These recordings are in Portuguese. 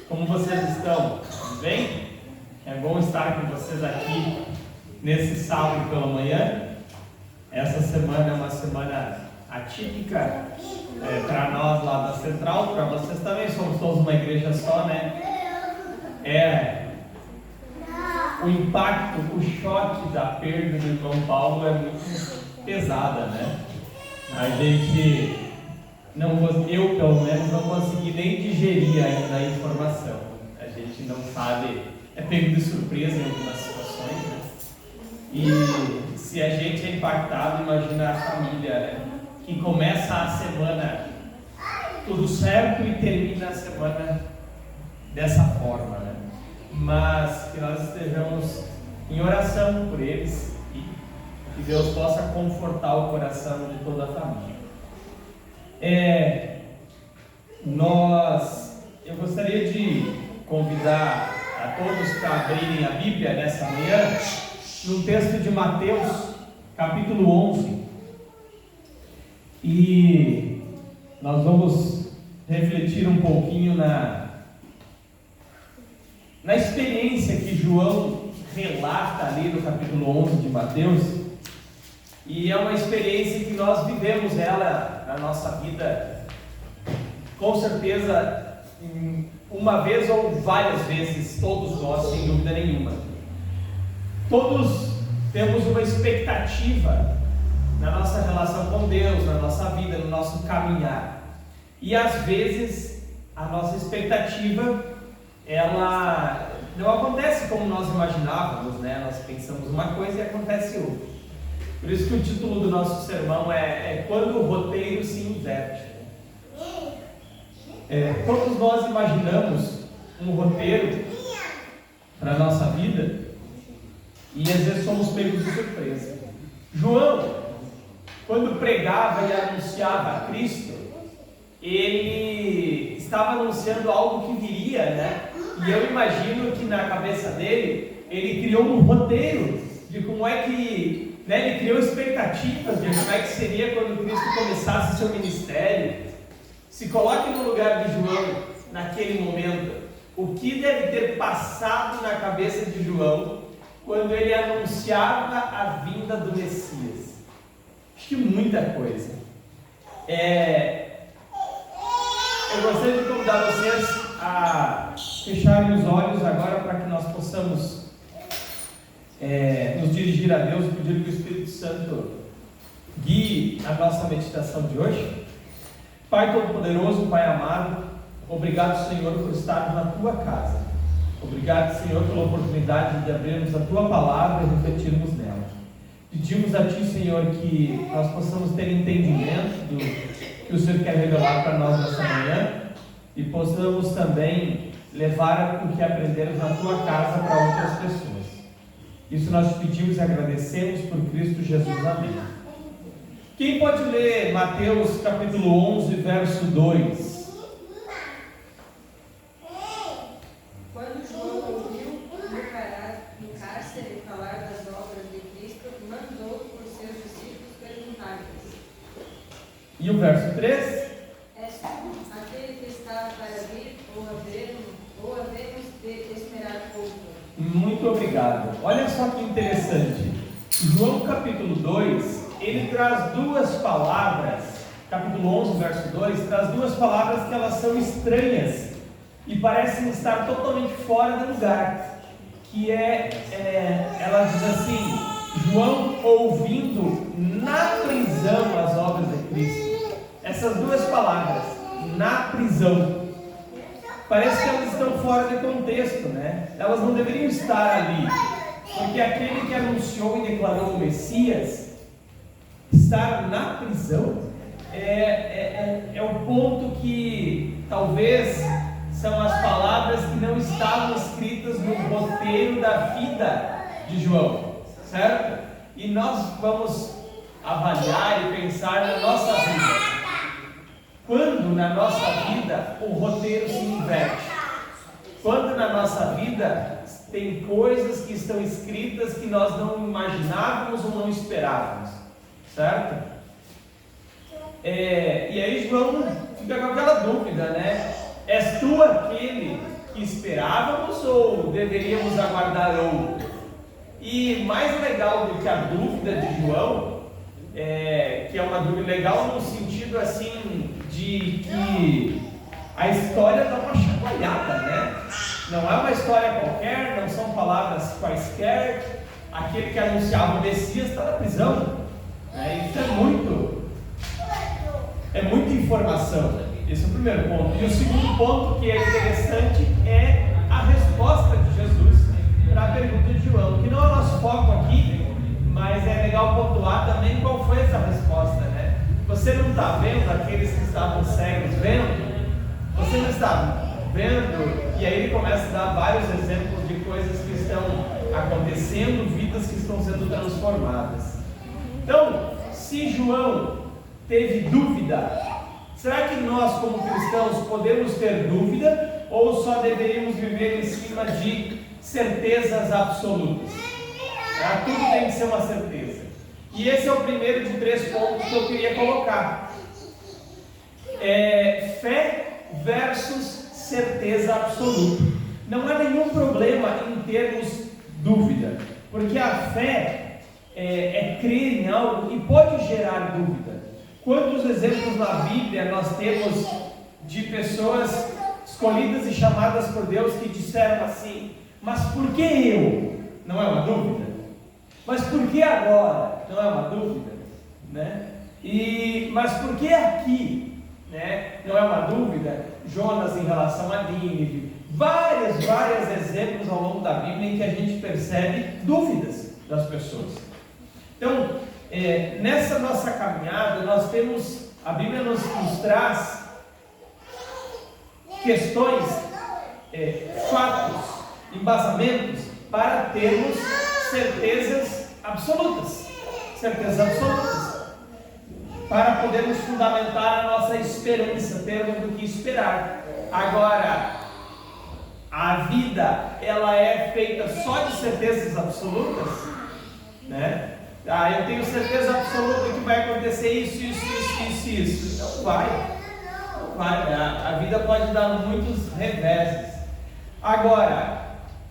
Como vocês estão? Tudo bem? É bom estar com vocês aqui nesse sábado pela manhã. Essa semana é uma semana atípica para nós lá da Central, para vocês também, somos todos uma igreja só, né? O impacto, o choque da perda do irmão Paulo é muito pesada, né? A gente, eu pelo menos não consegui nem digerir ainda a informação. A gente não sabe, é pego de surpresa em algumas situações, né? E se a gente é impactado, imagina a família, né? Que começa a semana tudo certo e termina a semana dessa forma, né? Mas que nós estejamos em oração por eles e que Deus possa confortar o coração de toda a família. Eu gostaria de convidar a todos para abrirem a Bíblia nessa manhã, no texto de Mateus, capítulo 11. E nós vamos refletir um pouquinho na experiência que João relata ali no capítulo 11 de Mateus. E é uma experiência que nós vivemos ela na nossa vida, com certeza, uma vez ou várias vezes, todos nós, sem dúvida nenhuma. Todos temos uma expectativa na nossa relação com Deus, na nossa vida, no nosso caminhar. E às vezes a nossa expectativa, ela não acontece como nós imaginávamos, né? Nós pensamos uma coisa e acontece outra. Por isso que o título do nosso sermão é Quando o Roteiro se Inverte. Todos nós imaginamos um roteiro para a nossa vida e às vezes somos pegos de surpresa. João, quando pregava e anunciava Cristo, ele estava anunciando algo que viria, né? E eu imagino que na cabeça dele, ele criou um roteiro de como é que, né? Ele criou expectativas de como é que seria quando Cristo começasse seu ministério. Se coloque no lugar de João naquele momento. O que deve ter passado na cabeça de João quando ele anunciava a vinda do Messias? Acho que muita coisa. Eu gostaria de convidar vocês a fecharem os olhos agora para que nós possamos nos dirigir a Deus e pedir que o Espírito Santo guie a nossa meditação de hoje. Pai Todo-Poderoso, Pai amado, obrigado, Senhor, por estarmos na Tua casa. Obrigado, Senhor, pela oportunidade de abrirmos a Tua palavra e refletirmos nela. Pedimos a Ti, Senhor, que nós possamos ter entendimento do que o Senhor quer revelar para nós nessa manhã e possamos também levar o que aprendemos na Tua casa para outras pessoas. Isso nós te pedimos e agradecemos por Cristo Jesus. Amém. Quem pode ler Mateus capítulo 11, verso 2? Quando João ouviu no cárcere falar das obras de Cristo, mandou por seus discípulos perguntar-lhes: E o verso 3? És tu aquele que está para vir, ou havemos de esperar outro? Muito obrigado. Olha só que interessante. João capítulo 2, ele traz duas palavras, capítulo 11, verso 2, traz duas palavras que elas são estranhas e parecem estar totalmente fora do lugar, que ela diz assim: João ouvindo na prisão as obras de Cristo. Essas duas palavras, na prisão, parece que elas estão fora de contexto, né? Elas não deveriam estar ali, porque aquele que anunciou e declarou o Messias estar na prisão é o ponto que talvez são as palavras que não estavam escritas no roteiro da vida de João, certo? E nós vamos avaliar e pensar na nossa vida. Quando na nossa vida o roteiro se inverte? Quando na nossa vida tem coisas que estão escritas que nós não imaginávamos ou não esperávamos, certo? E aí João fica com aquela dúvida, né? És tu aquele que esperávamos ou deveríamos aguardar outro? E mais legal do que a dúvida de João, que é uma dúvida legal no sentido assim de que a história dá uma chacoalhada, né? Não é uma história qualquer, não são palavras quaisquer. Aquele que anunciava o Messias está na prisão, né? Isso é muita informação. Esse é o primeiro ponto. E o segundo ponto que é interessante é a resposta de Jesus para a pergunta de João, que não é o nosso foco aqui, mas é legal pontuar também qual foi essa resposta, né? Você não está vendo aqueles que estavam cegos vendo? Você não está vendo? E aí ele começa a dar vários exemplos de coisas que estão acontecendo, vidas que estão sendo transformadas. Então, se João teve dúvida, será que nós como cristãos podemos ter dúvida ou só deveríamos viver em cima de certezas absolutas? Tudo tem que ser uma certeza. E esse é o primeiro de 3 pontos que eu queria colocar. Fé versus certeza absoluta. Não há nenhum problema em termos dúvida, porque a fé é crer em algo e pode gerar dúvida. Quantos exemplos na Bíblia nós temos de pessoas escolhidas e chamadas por Deus que disseram assim: mas por que eu? Não é uma dúvida? Mas por que agora? Não é uma dúvida, né? Mas por que aqui? Né? Não é uma dúvida? Jonas em relação a Nínive, vários exemplos ao longo da Bíblia em que a gente percebe dúvidas das pessoas. Então, nessa nossa caminhada, nós temos, a Bíblia nos traz questões, fatos, embasamentos para termos certezas absolutas, para podermos fundamentar a nossa esperança, termos do que esperar. Agora, a vida, ela é feita só de certezas absolutas, né? Eu tenho certeza absoluta que vai acontecer isso. Não vai. A vida pode dar muitos reveses. Agora,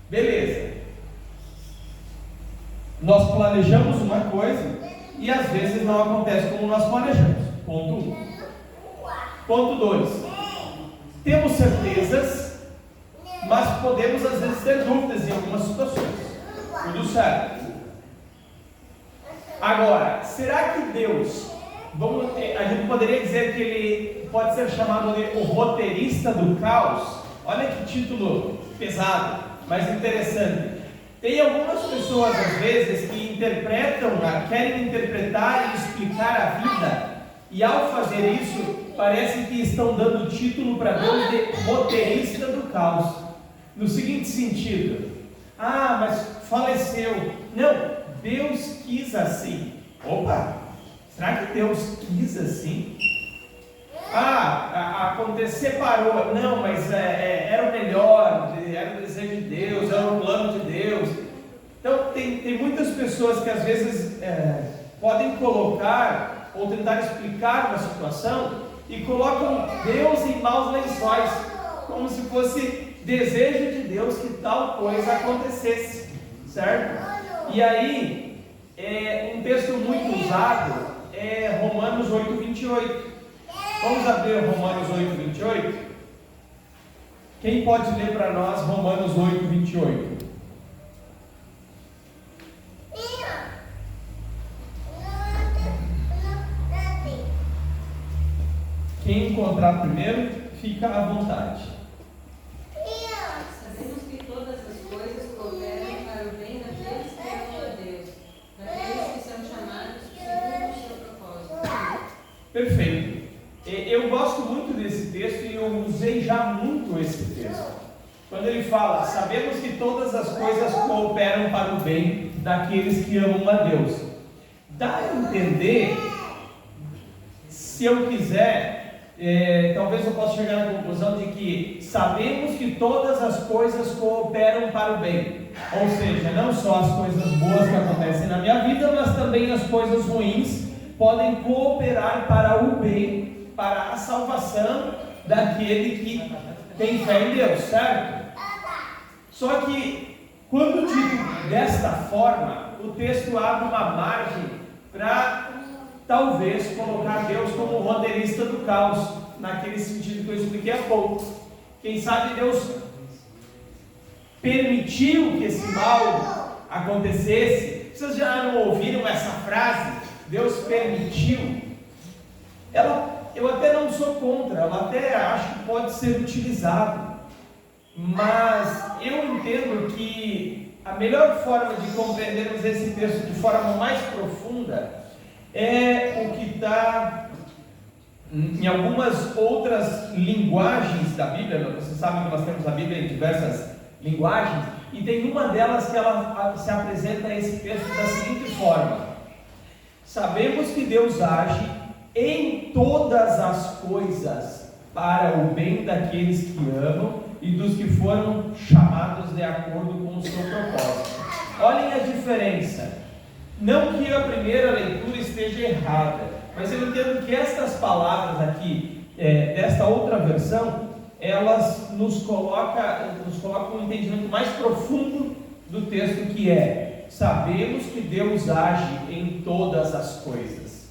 beleza. Nós planejamos uma coisa e às vezes não acontece como nós planejamos. Ponto 1. Ponto 2. Temos certezas, mas podemos às vezes ter dúvidas em algumas situações. Tudo certo. Agora, será que Deus, a gente poderia dizer que Ele pode ser chamado de o roteirista do caos? Olha que título pesado, mas interessante. Tem algumas pessoas às vezes que querem interpretar e explicar a vida, e ao fazer isso, parece que estão dando título para Deus de roteirista do caos. No seguinte sentido: mas faleceu. Não, Deus quis assim. Opa, será que Deus quis assim? Separou. Não, mas era o melhor, era o desejo de Deus, era o plano de Deus. Então tem muitas pessoas que às vezes podem colocar ou tentar explicar uma situação e colocam Deus em maus lençóis, como se fosse desejo de Deus que tal coisa acontecesse, certo? E aí, um texto muito usado é Romanos 8:28. Vamos abrir Romanos 8:28? Quem pode ler para nós Romanos 8:28? Quem encontrar primeiro, fica à vontade. Sabemos que todas as coisas cooperam para o bem daqueles que amam a Deus, daqueles que são chamados segundo o seu propósito. Perfeito. Eu gosto muito desse texto e eu usei já muito esse texto. Quando ele fala: sabemos que todas as coisas cooperam para o bem daqueles que amam a Deus. Dá a entender, se eu quiser, talvez eu possa chegar à conclusão de que sabemos que todas as coisas cooperam para o bem. Ou seja, não só as coisas boas que acontecem na minha vida, mas também as coisas ruins podem cooperar para o bem, para a salvação daquele que tem fé em Deus, certo? Só que, quando dito desta forma, o texto abre uma margem para talvez colocar Deus como roteirista do caos, naquele sentido que eu expliquei há pouco. Quem sabe Deus permitiu que esse mal acontecesse. Vocês já não ouviram essa frase? Deus permitiu. Eu até não sou contra, eu até acho que pode ser utilizado, mas eu entendo que a melhor forma de compreendermos esse texto de forma mais profunda é o que está em algumas outras linguagens da Bíblia. Vocês sabem que nós temos a Bíblia em diversas linguagens, e tem uma delas que ela se apresenta a esse texto da seguinte forma: sabemos que Deus age em todas as coisas para o bem daqueles que amam e dos que foram chamados de acordo com o seu propósito. Olhem a diferença. Não que a primeira leitura esteja errada, mas eu entendo que estas palavras aqui, desta outra versão, elas nos colocam um entendimento mais profundo do texto, que é: sabemos que Deus age em todas as coisas.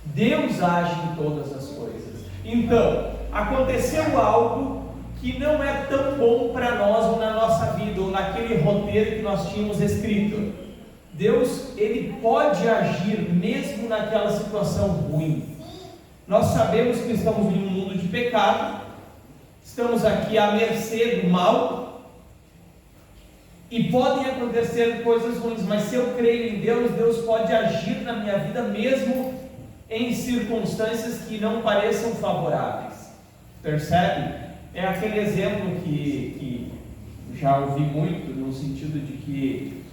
Deus age em todas as coisas. Então, aconteceu algo que não é tão bom para nós ou na nossa vida, ou naquele roteiro que nós tínhamos escrito. Deus, Ele pode agir mesmo naquela situação ruim. Nós sabemos que estamos em um mundo de pecado, estamos aqui à mercê do mal, e podem acontecer coisas ruins, mas se eu creio em Deus, Deus pode agir na minha vida mesmo em circunstâncias que não pareçam favoráveis. Percebe? É aquele exemplo que já ouvi muito, no sentido de que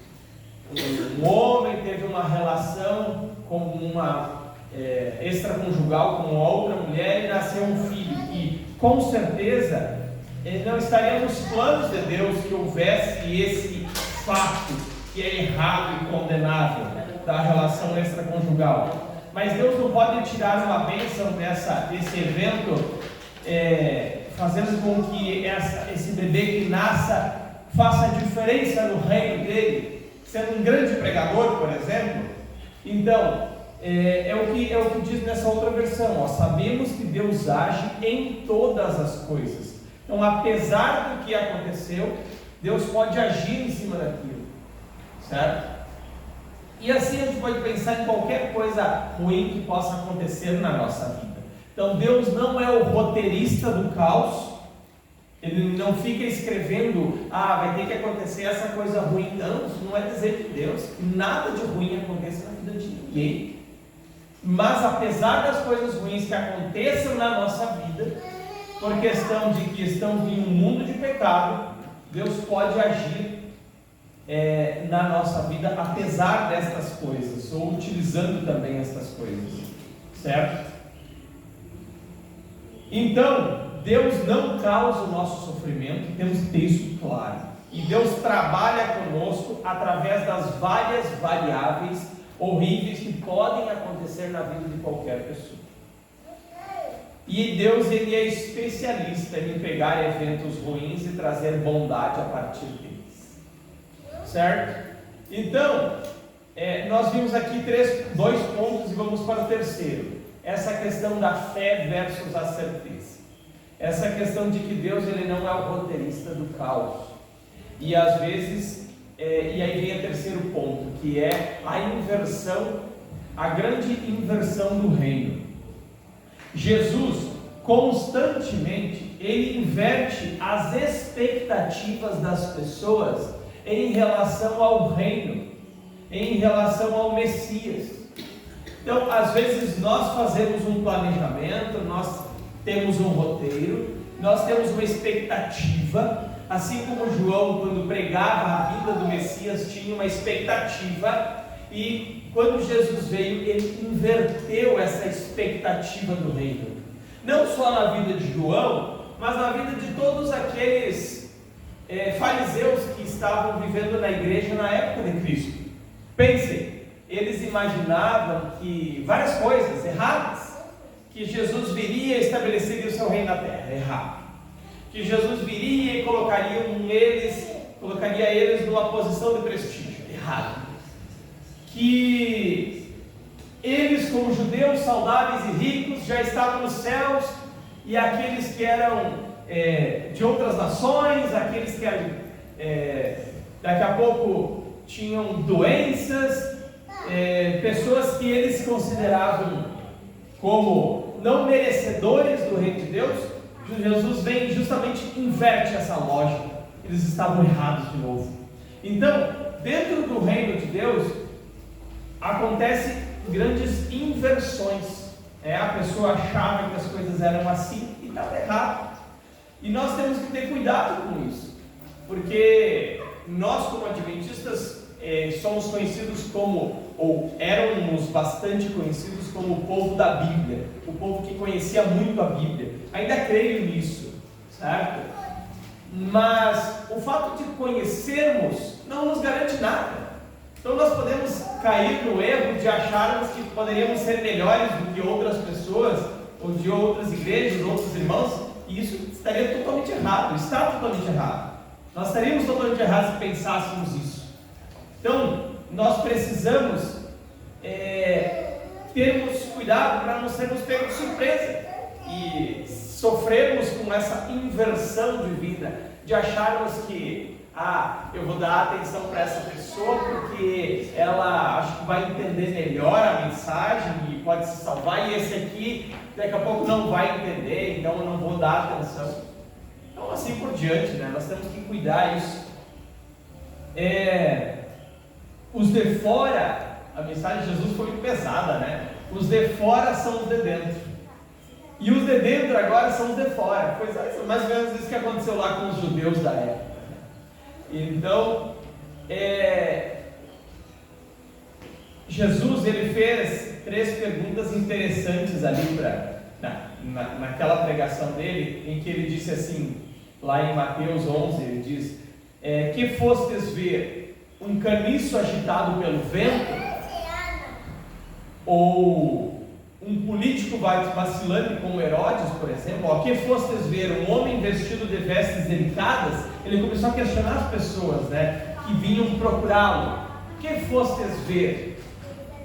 um homem teve uma relação com uma extraconjugal com outra mulher e nasceu um filho, e com certeza não estaria nos planos de Deus que houvesse esse fato que é errado e condenável da relação extraconjugal. Mas Deus não pode tirar uma bênção desse evento, fazendo com que esse bebê que nasça faça diferença no reino dele, sendo um grande pregador, por exemplo. Então, é o que diz nessa outra versão, sabemos que Deus age em todas as coisas. Então, apesar do que aconteceu, Deus pode agir em cima daquilo, certo? E assim a gente pode pensar em qualquer coisa ruim que possa acontecer na nossa vida. Então Deus não é o roteirista do caos. Ele não fica escrevendo: vai ter que acontecer essa coisa ruim. Não, isso não é desejo de Deus. Nada de ruim acontece na vida de ninguém. Mas apesar das coisas ruins que aconteçam na nossa vida, por questão de que estamos em um mundo de pecado, Deus pode agir na nossa vida, apesar destas coisas, ou utilizando também estas coisas, certo? Então, Deus não causa o nosso sofrimento, temos que ter isso claro, e Deus trabalha conosco através das várias variáveis horríveis que podem acontecer na vida de qualquer pessoa. E Deus, Ele é especialista em pegar eventos ruins e trazer bondade a partir deles. Certo? Então, nós vimos aqui dois pontos e vamos para o terceiro. Essa questão da fé versus a certeza. Essa questão de que Deus, Ele não é o roteirista do caos. E às vezes, e aí vem o terceiro ponto, que é a inversão, a grande inversão do reino. Jesus, constantemente, Ele inverte as expectativas das pessoas em relação ao reino, em relação ao Messias. Então, às vezes nós fazemos um planejamento, nós temos um roteiro, nós temos uma expectativa, assim como João, quando pregava a vida do Messias, tinha uma expectativa, e quando Jesus veio, ele inverteu essa expectativa do reino, não só na vida de João, mas na vida de todos aqueles fariseus que estavam vivendo na igreja na época de Cristo. Pensem, eles imaginavam que várias coisas erradas, que Jesus viria e estabeleceria o seu reino na terra, errado, que Jesus viria e colocaria neles colocaria eles numa posição de prestígio. Errado. Que eles, como judeus saudáveis e ricos, já estavam nos céus, e aqueles que eram de outras nações, aqueles que daqui a pouco tinham doenças, pessoas que eles consideravam como não merecedores do reino de Deus, Jesus vem e justamente inverte essa lógica. Eles estavam errados de novo. Então, dentro do reino de Deus, acontecem grandes inversões. A pessoa achava que as coisas eram assim e estava errado. E nós temos que ter cuidado com isso, porque nós, como adventistas, somos conhecidos como, ou éramos bastante conhecidos como o povo da Bíblia, o povo que conhecia muito a Bíblia. Ainda creio nisso, certo? Mas o fato de conhecermos não nos garante nada. Então nós podemos cair no erro de acharmos que poderíamos ser melhores do que outras pessoas, ou de outras igrejas, outros irmãos, e isso estaria totalmente errado, está totalmente errado. Nós estaríamos totalmente errados se pensássemos isso. Então, nós precisamos termos cuidado para não sermos pegos de surpresa e sofrermos com essa inversão de vida, de acharmos que eu vou dar atenção para essa pessoa porque ela acho que vai entender melhor a mensagem e pode se salvar, e esse aqui daqui a pouco não vai entender, então eu não vou dar atenção. Então assim por diante, né? Nós temos que cuidar disso. Os de fora, a mensagem de Jesus foi muito pesada, né? Os de fora são os de dentro, e os de dentro agora são os de fora. Foi mais ou menos isso que aconteceu lá com os judeus da época. Então, Jesus ele fez 3 perguntas interessantes ali naquela pregação dele, em que ele disse assim, lá em Mateus 11, ele diz: que fostes ver um caniço agitado pelo vento, ou um político vacilante como Herodes, por exemplo? Que fostes ver um homem vestido de vestes delicadas? Ele começou a questionar as pessoas, né, que vinham procurá-lo. Que fostes ver?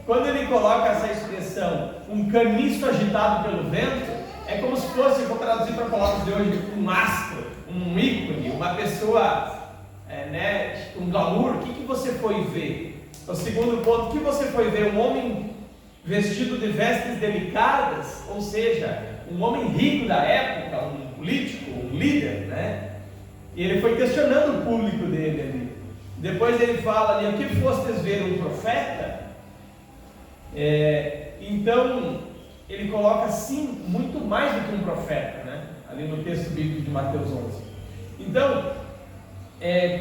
Quando ele coloca essa expressão, um caniço agitado pelo vento, é como se fosse, vou traduzir para palavras de hoje, um astro, um ícone, uma pessoa, um glamour. O que você foi ver? O segundo ponto, o que você foi ver? Um homem vestido de vestes delicadas, ou seja, um homem rico da época, um político, um líder, né? E ele foi questionando o público dele ali. Depois ele fala ali: o que fostes ver? Um profeta? Então ele coloca sim muito mais do que um profeta, né? Ali no texto bíblico de Mateus 11. Então,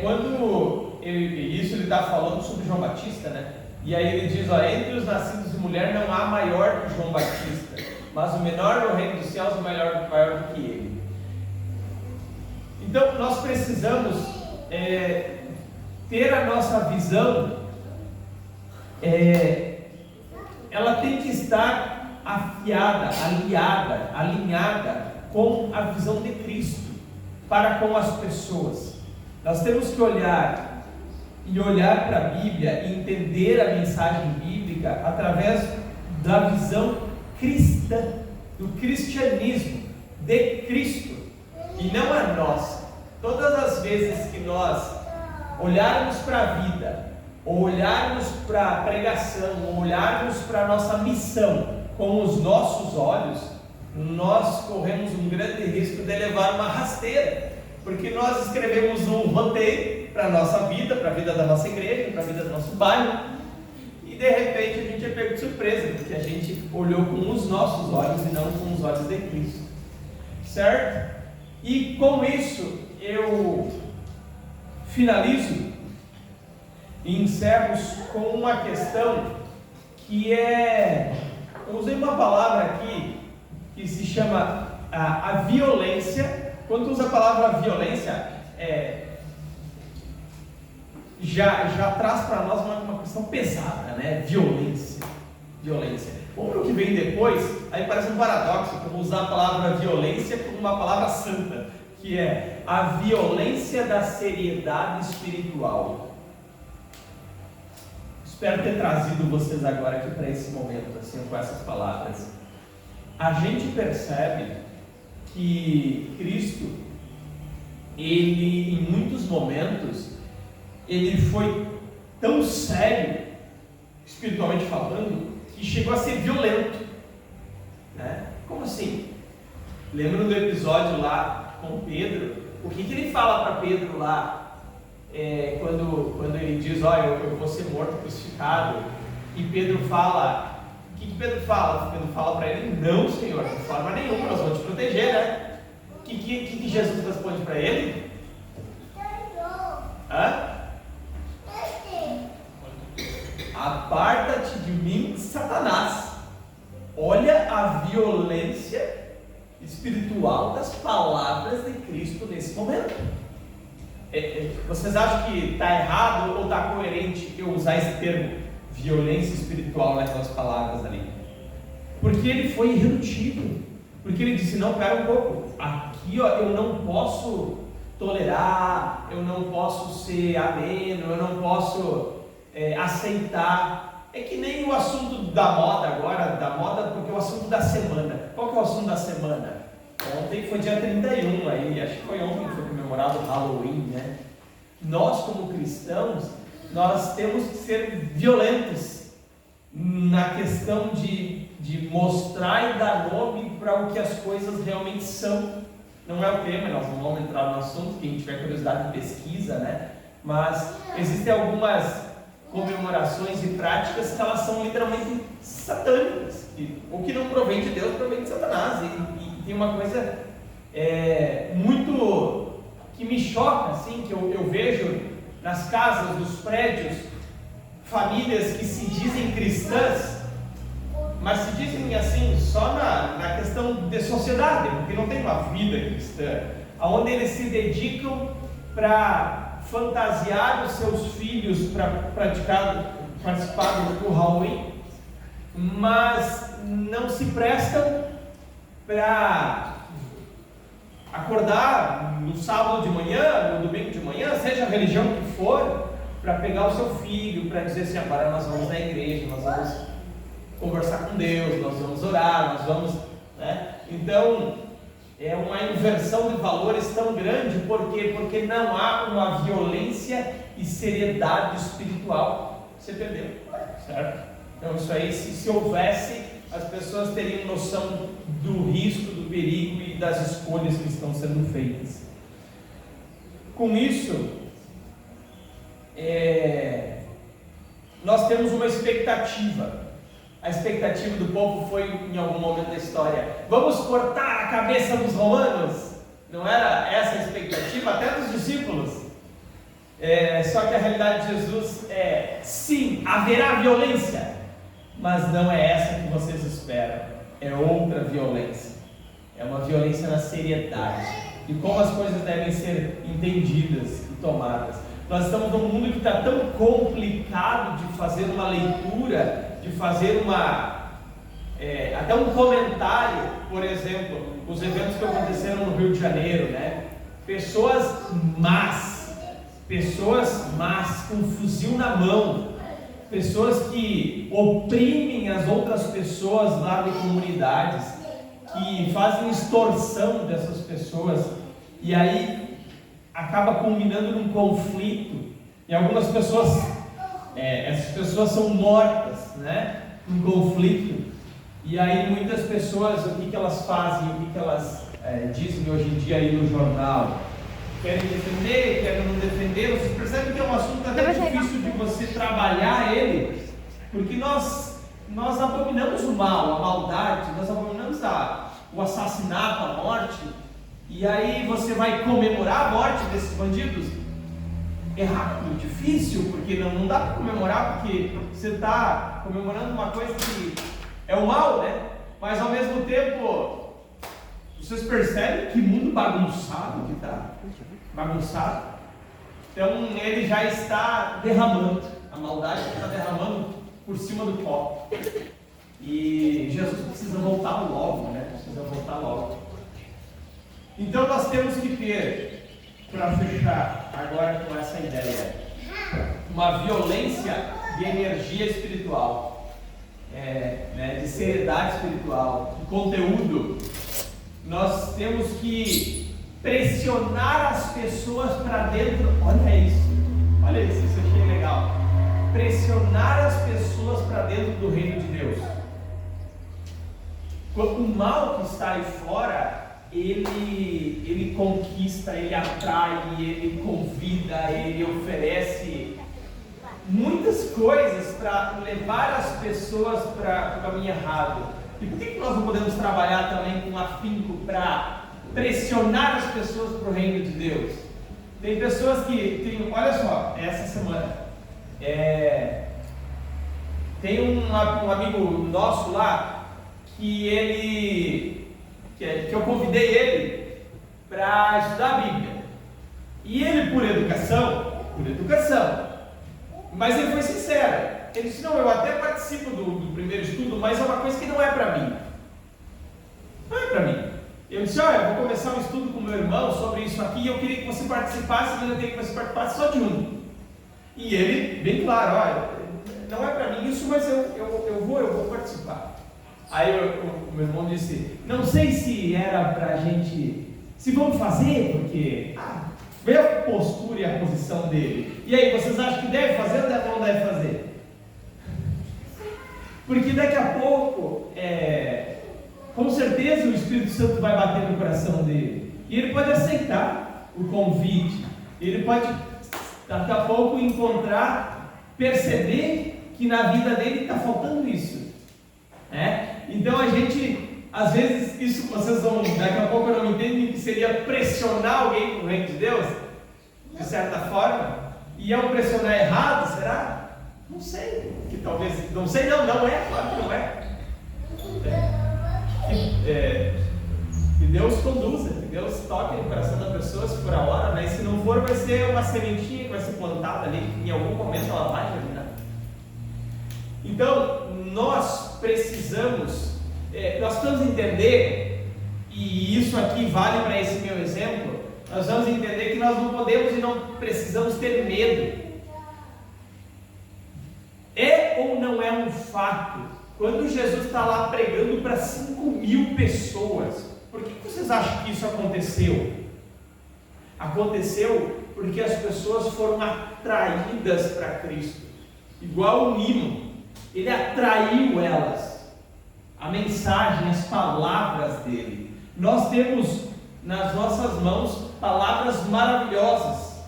quando isso ele está falando sobre João Batista, né? E aí ele diz: entre os nascidos de mulher não há maior que João Batista, mas o menor no reino dos céus é maior do que ele. Então nós precisamos ter a nossa visão, ela tem que estar afiada, alinhada com a visão de Cristo para com as pessoas. Nós temos que olhar para a Bíblia e entender a mensagem bíblica através da visão cristã, do cristianismo, de Cristo, e não a nossa. Todas as vezes que nós olharmos para a vida, ou olharmos para a pregação, ou olharmos para a nossa missão com os nossos olhos, nós corremos um grande risco de levar uma rasteira, porque nós escrevemos um roteiro para a nossa vida, para a vida da nossa igreja, para a vida do nosso bairro, e de repente a gente é pego de surpresa, porque a gente olhou com os nossos olhos e não com os olhos de Cristo, certo? E com isso eu finalizo e encerro com uma questão que eu usei uma palavra aqui que se chama a violência. Quando usa a palavra violência, já traz para nós uma questão pesada, né? Violência. O que vem depois, aí parece um paradoxo, como usar a palavra violência como uma palavra santa, que é a violência da seriedade espiritual. Espero ter trazido vocês agora aqui para esse momento, assim, com essas palavras. A gente percebe que Cristo, ele, em muitos momentos, ele foi tão sério, espiritualmente falando, que chegou a ser violento, né? Como assim? Lembra do episódio lá com Pedro? O que ele fala para Pedro lá? Quando ele diz, olha, eu vou ser morto, crucificado, e Pedro fala, o que Pedro fala? Pedro fala para ele, não, Senhor, de forma nenhuma, nós vamos te proteger, né? O que Jesus responde para ele? Aparta-te de mim, Satanás. Olha a violência espiritual das palavras de Cristo nesse momento. Vocês acham que está errado ou está coerente eu usar esse termo violência espiritual naquelas palavras ali? Porque ele foi irredutível, porque ele disse, não, pera um pouco, aqui ó, eu não posso tolerar, eu não posso ser ameno, eu não posso aceitar. É que nem o assunto da moda agora, porque é o assunto da semana. Qual que é o assunto da semana? Ontem foi dia 31, aí, acho que foi ontem que foi comemorado o Halloween, né? Nós, como cristãos, nós temos que ser violentos na questão de mostrar e dar nome para o que as coisas realmente são. Não é o tema, nós não vamos entrar no assunto, quem tiver curiosidade de pesquisa, né? Mas existem algumas comemorações e práticas que elas são literalmente satânicas. O que não provém de Deus, provém de Satanás. E tem uma coisa muito que me choca, assim, que eu vejo nas casas, nos prédios, famílias que se dizem cristãs, mas se dizem assim só na questão de sociedade, porque não tem uma vida cristã, onde eles se dedicam para fantasiar os seus filhos para participar do Halloween, mas não se prestam para acordar no sábado de manhã, no domingo de manhã, seja a religião que for, para pegar o seu filho, para dizer assim, agora nós vamos na igreja, nós vamos conversar com Deus, nós vamos orar, nós vamos, né? Então, é uma inversão de valores tão grande, por quê? Porque não há uma violência e seriedade espiritual. Você perdeu, certo? Então isso aí, se houvesse, as pessoas teriam noção do risco, do perigo e das escolhas que estão sendo feitas. Com isso, nós temos uma expectativa. A expectativa do povo foi, em algum momento da história, vamos cortar a cabeça dos romanos? Não era essa a expectativa, até dos discípulos. Só que a realidade de Jesus sim, haverá violência, mas não é essa que vocês esperam, é outra violência. É uma violência na seriedade, e como as coisas devem ser entendidas e tomadas. Nós estamos num mundo que está tão complicado de fazer uma leitura, de fazer até um comentário, por exemplo, os eventos que aconteceram no Rio de Janeiro, né? Pessoas más, com um fuzil na mão, pessoas que oprimem as outras pessoas lá de comunidades, que fazem extorsão dessas pessoas, e aí acaba culminando num conflito, e algumas pessoas, essas pessoas são mortas, né, num conflito, e aí muitas pessoas, o que elas fazem, o que elas dizem hoje em dia aí no jornal, querem defender, querem não defender. Vocês percebem que é um assunto até difícil de você trabalhar ele, porque nós abominamos o mal, a maldade, nós abominamos o assassinato, a morte, e aí você vai comemorar a morte desses bandidos? É rápido, difícil, porque não dá para comemorar, porque você está comemorando uma coisa que é o mal, né? Mas ao mesmo tempo, vocês percebem que mundo bagunçado que está? Bagunçado. Então ele já está derramando, a maldade está derramando por cima do copo. E Jesus precisa voltar logo, né? Precisa voltar logo. Então nós temos que ter para fechar agora com essa ideia, uma violência de energia espiritual, de seriedade espiritual, de conteúdo. Nós temos que pressionar as pessoas para dentro. Olha isso, isso eu achei legal. Pressionar as pessoas para dentro do reino de Deus. O mal que está aí fora, ele conquista, ele atrai, ele convida, ele oferece muitas coisas para levar as pessoas para o caminho errado. E por que nós não podemos trabalhar também com afinco para pressionar as pessoas para o reino de Deus? Tem pessoas que olha só, essa semana tem um amigo nosso lá que eu convidei ele para estudar a Bíblia. E ele, por educação, mas ele foi sincero. Ele disse: não, eu até participo do primeiro estudo, mas é uma coisa que não é para mim. Não é para mim. Eu disse: olha, eu vou começar um estudo com meu irmão sobre isso aqui, e eu queria que você participasse, mas eu queria que você participasse só de um. E ele, bem claro: olha, não é para mim isso, mas eu vou participar. Aí o meu irmão disse: não sei se era para a gente, se vamos fazer, porque vê a postura e a posição dele. E aí, vocês acham que deve fazer ou não deve fazer? Porque daqui a pouco, com certeza o Espírito Santo vai bater no coração dele. E ele pode aceitar o convite. Ele pode, daqui a pouco, perceber que na vida dele está faltando isso. Então a gente, às vezes, isso vocês vão, daqui a pouco não entendem que seria pressionar alguém para o reino de Deus, de certa forma, e é um pressionar errado, será? Não sei, que talvez, não sei não é, claro que não é. Que Deus conduza, que Deus toque no coração da pessoa, se for a hora, mas se não for, vai ser uma sementinha que vai ser plantada ali, em algum momento ela vai germinar. Então, nós precisamos entender, e isso aqui vale para esse meu exemplo, nós vamos entender que nós não podemos e não precisamos ter medo. É ou não é um fato, quando Jesus está lá pregando para 5.000 pessoas, por que vocês acham que isso aconteceu? Aconteceu porque as pessoas foram atraídas para Cristo, igual um imã. Ele atraiu elas, a mensagem, as palavras dele. Nós temos nas nossas mãos palavras maravilhosas,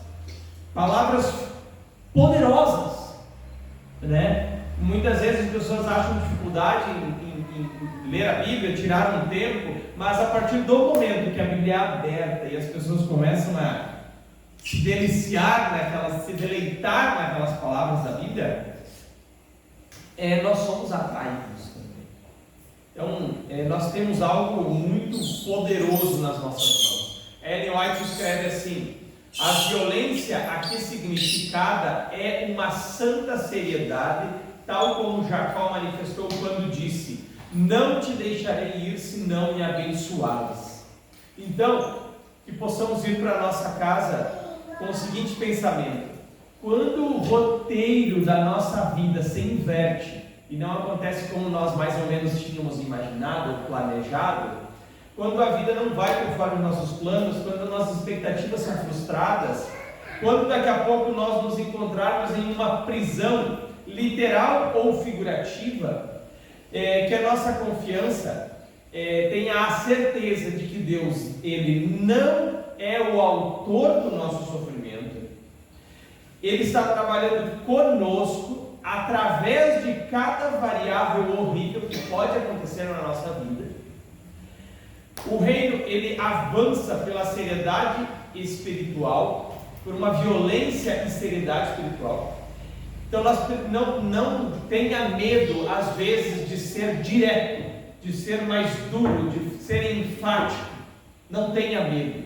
palavras poderosas, Muitas vezes as pessoas acham dificuldade em ler a Bíblia, tirar um tempo, mas a partir do momento que a Bíblia é aberta e as pessoas começam a se deliciar se deleitar naquelas palavras da Bíblia, nós somos atraídos também. Então, nós temos algo muito poderoso nas nossas mãos. Ellen White escreve assim: a violência aqui significada é uma santa seriedade, tal como Jacó manifestou quando disse: não te deixarei ir se não me abençoares. Então, que possamos ir para a nossa casa com o seguinte pensamento: quando o roteiro da nossa vida se inverte e não acontece como nós mais ou menos tínhamos imaginado ou planejado, quando a vida não vai conforme os nossos planos, quando nossas expectativas são frustradas, quando daqui a pouco nós nos encontrarmos em uma prisão literal ou figurativa, que a nossa confiança tenha a certeza de que Deus, Ele não é o autor do nosso sofrimento, Ele está trabalhando conosco através de cada variável horrível que pode acontecer na nossa vida. O reino, ele avança pela seriedade espiritual, por uma violência e seriedade espiritual. Então não tenha medo às vezes de ser direto, de ser mais duro, de ser enfático. Não tenha medo.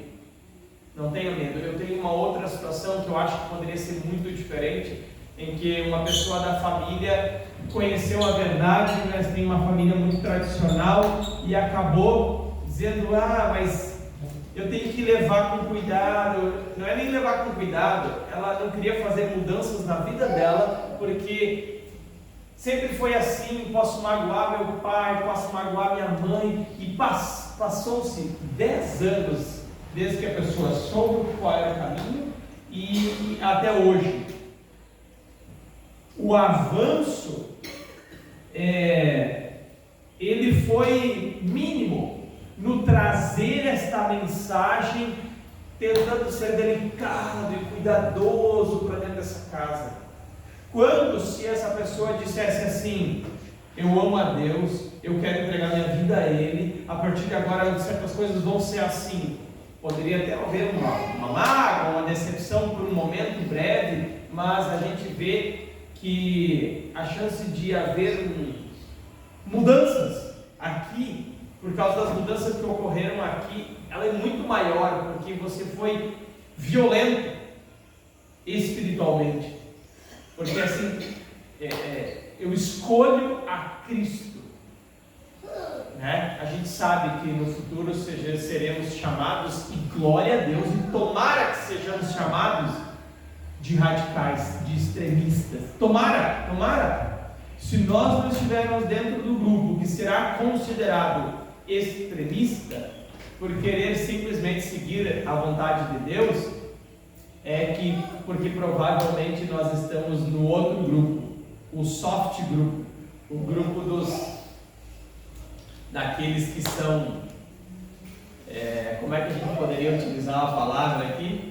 Não tenha medo. Eu tenho uma outra situação que eu acho que poderia ser muito diferente, em que uma pessoa da família conheceu a verdade, mas tem uma família muito tradicional e acabou dizendo: mas eu tenho que levar com cuidado. Não é nem levar com cuidado, ela não queria fazer mudanças na vida dela, porque sempre foi assim: posso magoar meu pai, posso magoar minha mãe, e passou-se 10 anos desde que a pessoa soube qual era o caminho e até hoje. O avanço ele foi mínimo no trazer esta mensagem, tentando ser delicado e cuidadoso para dentro dessa casa. Quando se essa pessoa dissesse assim: eu amo a Deus, eu quero entregar minha vida a Ele, a partir de agora certas coisas vão ser assim, poderia até haver uma mágoa, uma decepção por um momento breve, mas a gente vê que a chance de haver mudanças aqui, por causa das mudanças que ocorreram aqui, ela é muito maior, porque você foi violento espiritualmente. Porque assim, eu escolho a Cristo, né? A gente sabe que no futuro seremos chamados, e glória a Deus, e tomara que sejamos chamados de radicais, de extremistas. Tomara. Se nós não estivermos dentro do grupo que será considerado extremista, por querer simplesmente seguir a vontade de Deus, porque provavelmente nós estamos no outro grupo, o soft grupo, o grupo daqueles que são, como é que a gente poderia utilizar a palavra aqui?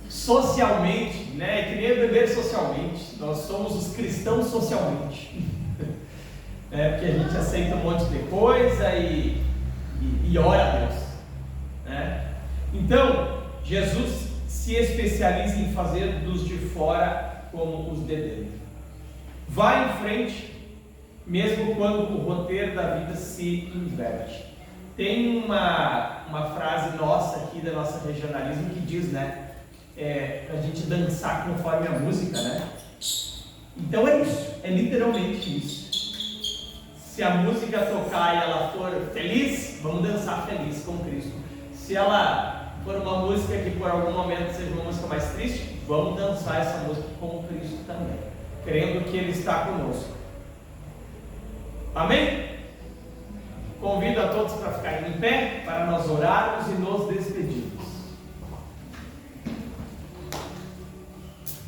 Socialmente, né? Que nem beber socialmente. Nós somos os cristãos socialmente. Porque a gente aceita um monte de coisa e ora a Deus, né? Então, Jesus se especializa em fazer dos de fora como os de dentro. Vai em frente, mesmo quando o roteiro da vida se inverte. Tem uma frase nossa aqui da nossa regionalismo que diz, né? A gente dançar conforme a música, né? Então é isso, é literalmente isso. Se a música tocar e ela for feliz, vamos dançar feliz com Cristo. Se ela for uma música que por algum momento seja uma música mais triste, vamos dançar essa música com Cristo também, crendo que Ele está conosco. Amém? Convido a todos para ficarem em pé, para nós orarmos e nos despedirmos.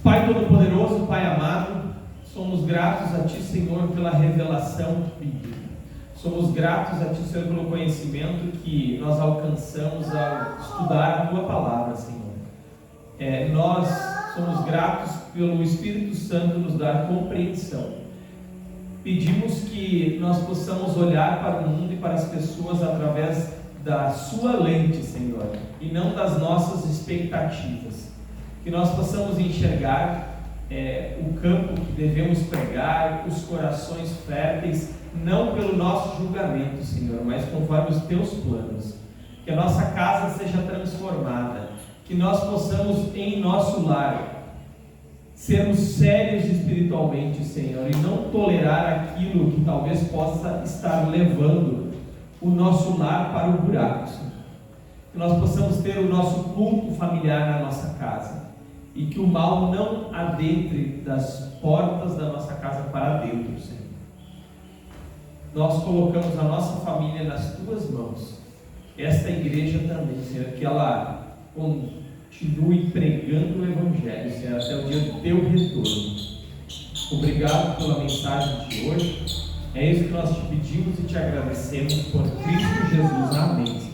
Pai Todo-Poderoso, Pai amado, somos gratos a Ti, Senhor, pela revelação bíblica. Somos gratos a Ti, Senhor, pelo conhecimento que nós alcançamos ao estudar a Tua Palavra, Senhor. Nós somos gratos pelo Espírito Santo nos dar compreensão. Pedimos que nós possamos olhar para o mundo e para as pessoas através da Sua lente, Senhor, e não das nossas expectativas. Que nós possamos enxergar o campo que devemos pregar, os corações férteis, não pelo nosso julgamento, Senhor, mas conforme os Teus planos. Que a nossa casa seja transformada, que nós possamos em nosso lar sermos sérios espiritualmente, Senhor, e não tolerar aquilo que talvez possa estar levando o nosso lar para o buraco, Senhor. Que nós possamos ter o nosso culto familiar na nossa casa, e que o mal não adentre das portas da nossa casa para dentro, Senhor. Nós colocamos a nossa família nas Tuas mãos, esta igreja também, Senhor, que ela continue pregando o Evangelho, Senhor, até o dia do Teu retorno. Obrigado pela mensagem de hoje. É isso que nós te pedimos e te agradecemos por Cristo Jesus. Amém.